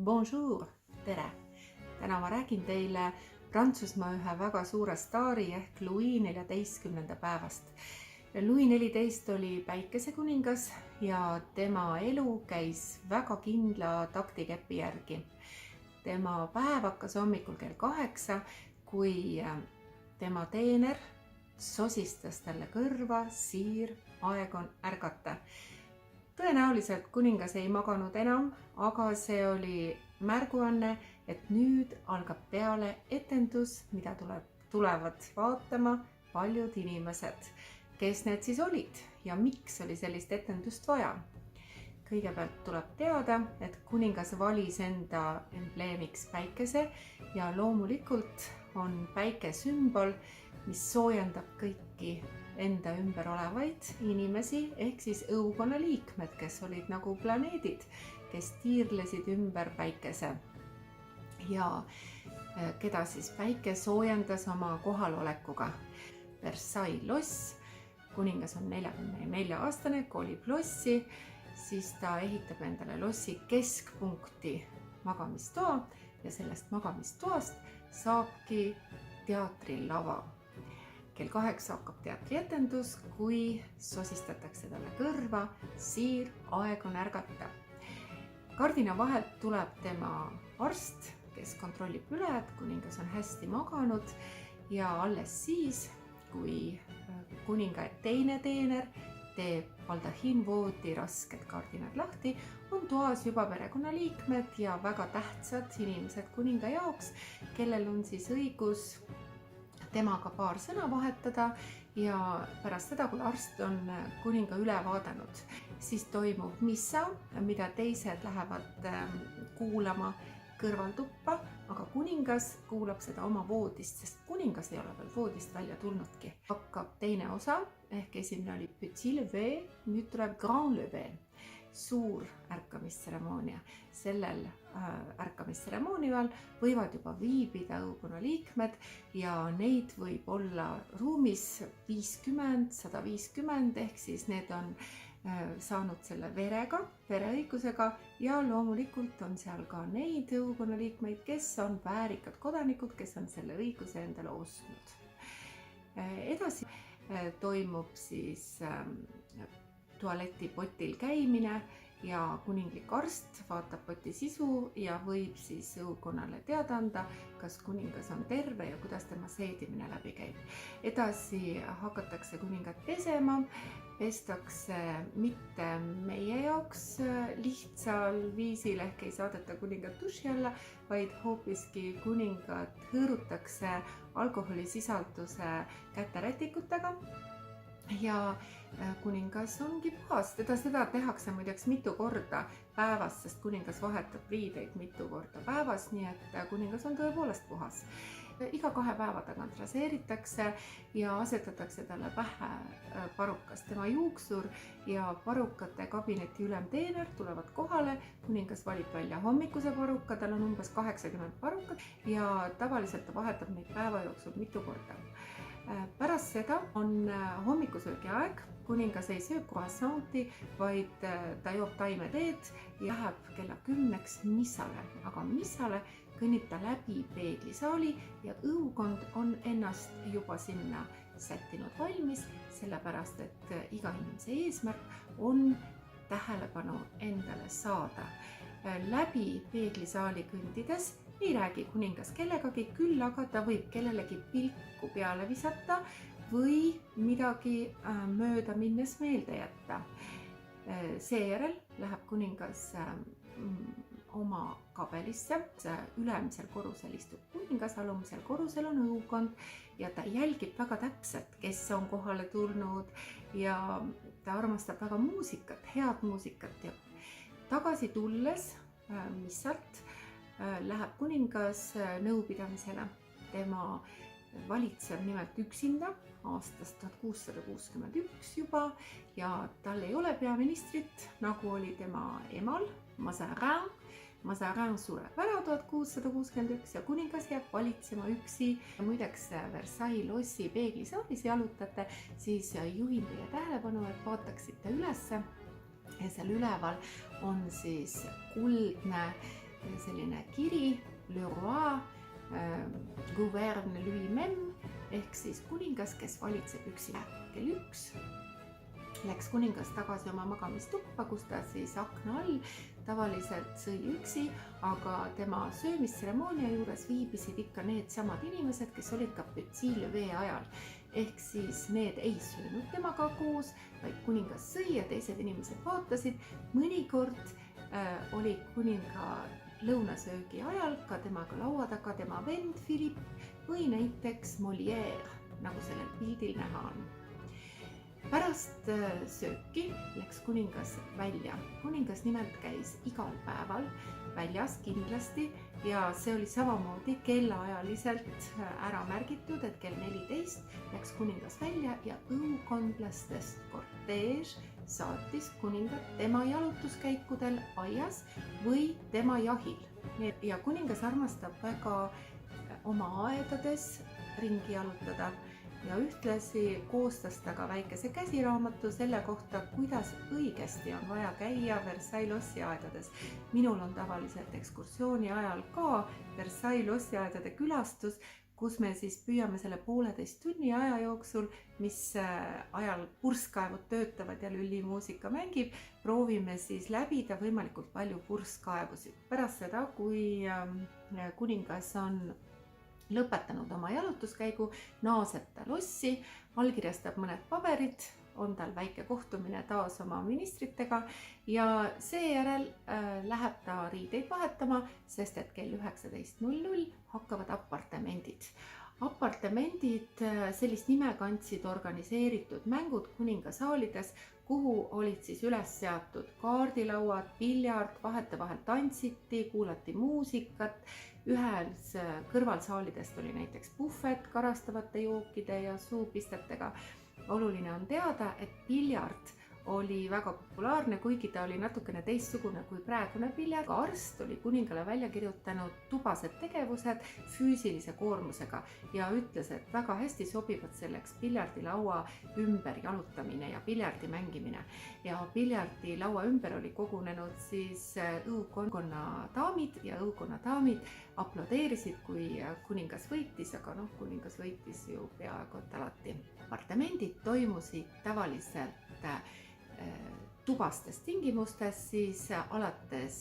Bonjour, tere! Täna ma räägin teile Prantsusmaa ühe väga suure staari ehk Louis XIV päevast. Louis XIV oli päikesekuningas ja tema elu käis väga kindla taktikepi järgi. Tema päev hakkas hommikul kell 8, kui tema teener sosistas talle kõrva: Siir, aeg on ärgata. Tõenäoliselt kuningas ei maganud enam, aga see oli märguanne, et nüüd algab peale etendus, mida tulevad vaatama paljud inimesed. Kes need siis olid ja miks oli sellist etendust vaja? Kõigepealt tuleb teada, et kuningas valis enda embleemiks päikese ja loomulikult on päike sümbol, mis soojendab kõiki enda ümber olevaid inimesi ehk siis õukonna liikmed, kes olid nagu planeedid, kes tiirlesid ümber päikese. Ja keda siis päike soojendas oma kohalolekuga. Versailles loss, kuningas on 44-aastane, kolib lossi, siis ta ehitab endale lossi keskpunkti magamistoa ja sellest magamistoast saabki teatrilava. Kell 8 hakkab teatrietendus, kui sosistatakse talle kõrva: Siir, aeg on ärgata. Kardina vahelt tuleb tema arst, kes kontrollib üle, et kuningas on hästi maganud ja alles siis, kui kuninga teine teener teeb baldahiinvoodi rasked kardinad lahti, on toas juba perekonnaliikmed ja väga tähtsad inimesed kuninga jaoks, kellel on siis õigus temaga paar sõna vahetada ja pärast seda, kui arst on kuninga üle vaadanud, siis toimub missa, mida teised lähevad kuulama kõrvaltuppa, aga kuningas kuulab seda oma voodist, sest kuningas ei ole veel voodist välja tulnudki. Hakkab teine osa, ehk esimene oli petit lever, nüüd tuleb grand lever, suur ärkamistseremoonia. Sellel ärkamistseremoonial võivad juba viibida õukonna liikmed ja neid võib olla ruumis 50, 150, ehk siis need on saanud selle vereõigusega ja loomulikult on seal ka neid õukonna liikmeid, kes on väärikad kodanikud, kes on selle õiguse endale ostnud. Edasi toimub siis tualetipotil käimine ja kuninglik arst vaatab poti sisu ja võib siis õukonnale teada anda, kas kuningas on terve ja kuidas tema seedimine läbi käib. Edasi hakatakse kuningat pesema, pestakse mitte meie jaoks lihtsal viisil ehk ei saadeta kuningat duši alla, vaid hoopiski kuningat hõõrutakse alkoholisisalduse käterätikutega. Ja kuningas ongi puhas. Seda tehakse muideks mitu korda päevas, sest kuningas vahetab riideid mitu korda päevas, nii et kuningas on tõepoolest puhas. Iga 2 päeva tagant raseeritakse ja asetatakse talle pähe parukas. Tema juuksur ja parukate kabineti ülemteener tulevad kohale, kuningas valib välja hommikuse paruka, tal on umbes 80 parukat ja tavaliselt ta vahetab neid päeva jooksul mitu korda. Pärast seda on hommikusöögi aeg, kuningas ei söö croissanti, vaid ta joob taimeteed ja läheb kella 10 missale, aga missale kõnnib ta läbi peeglisaali ja õukond on ennast juba sinna sättinud valmis, sellepärast et iga inimese eesmärk on tähelepanu endale saada. Läbi peeglisaali kõndides ei räägi kuningas kellegagi, küll aga ta võib kellelegi pilku peale visata või midagi mööda minnes meelde jätta. Seejärel läheb kuningas oma kabelisse, ülemisel korrusel istub kuningas, alumisel korrusel on õukond ja ta jälgib väga täpselt, kes on kohale tulnud ja ta armastab väga muusikat, head muusikat ja tagasi tulles missalt läheb kuningas nõupidamisele. Tema valitseb nimelt üksinda aastast 1661 juba ja tal ei ole peaministrit, nagu oli tema emal Mazarin. Mazarin sureb ära 1661 ja kuningas jääb valitsema üksi. Muideks Versailles lossi peeglisaalis jalutate, siis juhin teie tähelepanu, et vaataksite ülesse ja seal üleval on siis kuldne selline kiri, le roi, gouverne lui-même ehk siis kuningas, kes valitseb üksi. Kell 1 läks kuningas tagasi oma magamistuppa, kus ta siis akna all tavaliselt sõi üksi, aga tema söömistseremoonia juures viibisid ikka needsamad inimesed, kes olid ka petit lever ajal. Ehk siis need ei söönud temaga koos, vaid kuningas sõi ja teised inimesed vaatasid. Mõnikord oli kuninga lõunasöögi ajal ka temaga laua taga tema vend Philippe või näiteks Molière, nagu sellel pildil näha on. Pärast sööki läks kuningas välja. Kuningas nimelt käis igal päeval väljas kindlasti ja see oli samamoodi kellaajaliselt ära märgitud, et kell 14 läks kuningas välja ja õukondlastest korteež saatis kuningat tema jalutuskäikudel aias või tema jahil. Ja kuningas armastab väga oma aedades ringi jalutada ja ühtlasi koostas ta ka väikese käsiraamatu selle kohta, kuidas õigesti on vaja käia Versailles lossiaedades. Minul on tavaliselt ekskursiooni ajal ka Versailles lossiaedade külastus, kus me siis püüame selle 1,5 tunni aja jooksul, mis ajal purskkaevud töötavad ja lüllimuusika mängib, proovime siis läbida võimalikult palju purskkaevusid. Pärast seda, kui kuningas on lõpetanud oma jalutuskäigu, naaseb ta lossi, allkirjastab mõned paberid, on tal väike kohtumine taas oma ministritega ja seejärel läheb ta riideid vahetama, sest et kell 19.00 hakkavad apartamendid. Apartamendid sellist nime kandsid organiseeritud mängud kuningasaalides, kuhu olid siis üles seatud kaardilauad, piljard, vahetevahel tantsiti, kuulati muusikat. Ühes kõrvalsaalidest oli näiteks puhvet karastavate jookide ja suupistetega. Oluline on teada, et piljard oli väga populaarne, kuigi ta oli natukene teistsugune kui praegune piljard. Arst oli kuningale välja kirjutanud tubased tegevused füüsilise koormusega ja ütles, et väga hästi sobivad selleks piljardilaua ümber jalutamine ja piljardi mängimine. Ja piljardilaua ümber oli kogunenud siis õukonna daamid ja õukonna daamid aplodeerisid, kui kuningas võitis, aga kuningas võitis ju peaaegu et alati. Apartamendid toimusid tavaliselt tubastes tingimustes siis alates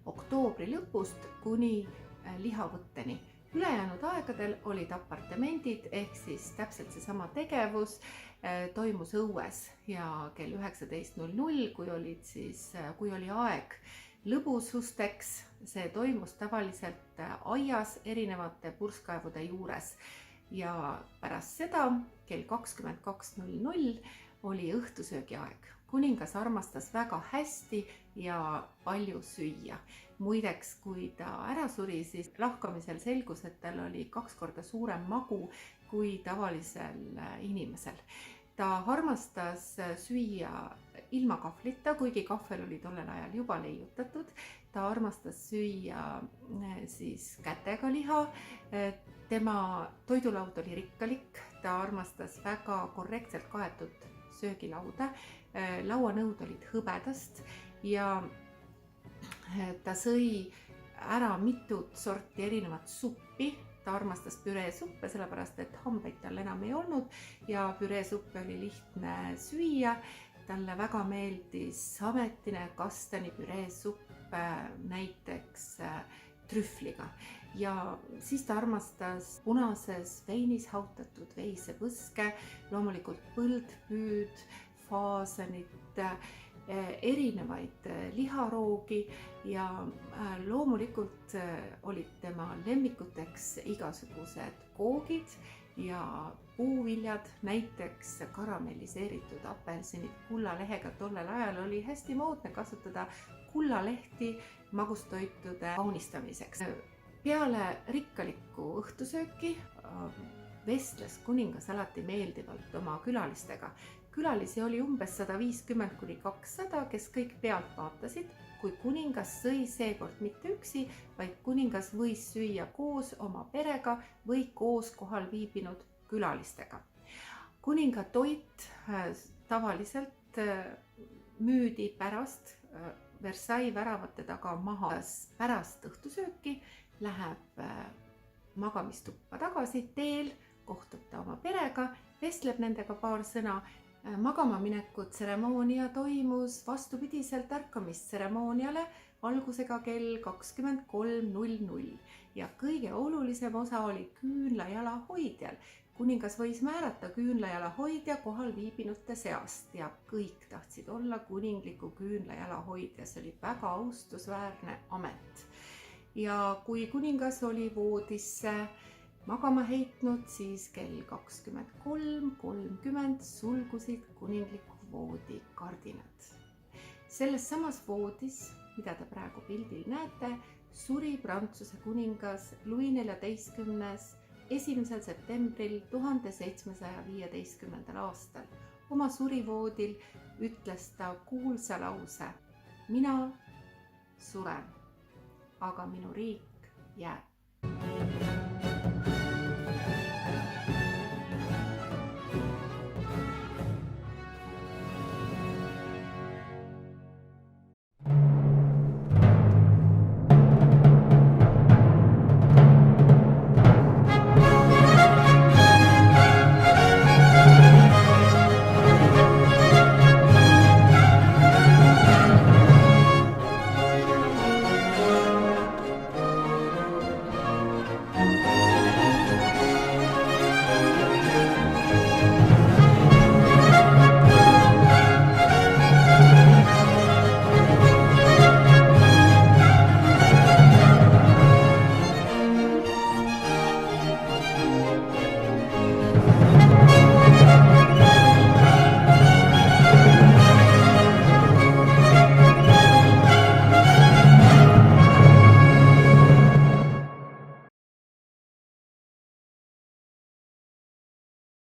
oktoobri lõpust kuni lihavõtteni. Ülejäänud aegadel olid apartamendid ehk siis täpselt seesama tegevus toimus õues ja kell 19.00, kui oli aeg lõbususteks, see toimus tavaliselt aias erinevate purskkaevude juures ja pärast seda kell 22.00 oli õhtusöögi aeg. Kuningas armastas väga hästi ja palju süüa. Muideks, kui ta ära suri, siis lahkamisel selgus, et tal oli 2 korda suurem magu kui tavalisel inimesel. Ta armastas süüa ilma kahvlita, kuigi kahvel oli tollel ajal juba leiutatud. Ta armastas süüa siis kätega liha. Tema toidulaud oli rikkalik. Ta armastas väga korrektselt kaetud söögilauda. Lauanõud olid hõbedast ja ta sõi ära mitut sorti erinevat suppi. Ta armastas püreesuppe, sellepärast et hambeid tal enam ei olnud ja püreesuppe oli lihtne süüa. Talle väga meeldis ametine kastani püreesupp näiteks trühvliga ja siis ta armastas punases veinis hautatud veisepõske, loomulikult põldpüüd, faasanit, erinevaid liharoogi ja loomulikult olid tema lemmikuteks igasugused koogid ja puuviljad, näiteks karamelliseeritud apelsinid kullalehega. Tollel ajal oli hästi moodne kasutada kullalehti magustoitude kaunistamiseks. Peale rikkalikku õhtusööki vestles kuningas alati meeldivalt oma külalistega. Külalisi oli umbes 150–200, kes kõik pealt vaatasid, kui kuningas sõi seekord mitte üksi, vaid kuningas võis süüa koos oma perega või koos kohal viibinud külalistega. Kuninga toit tavaliselt müüdi pärast Versailles väravate taga maha. Pärast õhtusööki läheb magamistuppa tagasi, teel kohtub ta oma perega, vestleb nendega paar sõna. Magama mineku tseremoonia toimus vastupidiselt ärkamistseremooniale algusega kell 23:00 ja kõige olulisem osa oli küünlajala hoidjal. Kuningas võis määrata küünlajala hoidja kohal viibinute seast ja kõik tahtsid olla kuningliku küünlajala hoidja. See oli väga austusväärne amet. Ja kui kuningas oli voodisse magama heitnud, siis kell 23:30 sulgusid kuningliku voodi kardinad. Selles samas voodis, mida te praegu pildil näete, suri Prantsuse kuningas Louis XIV 1. septembril 1715. aastal. Oma surivoodil ütles ta kuulsa lause: mina suren, aga minu riik jääb.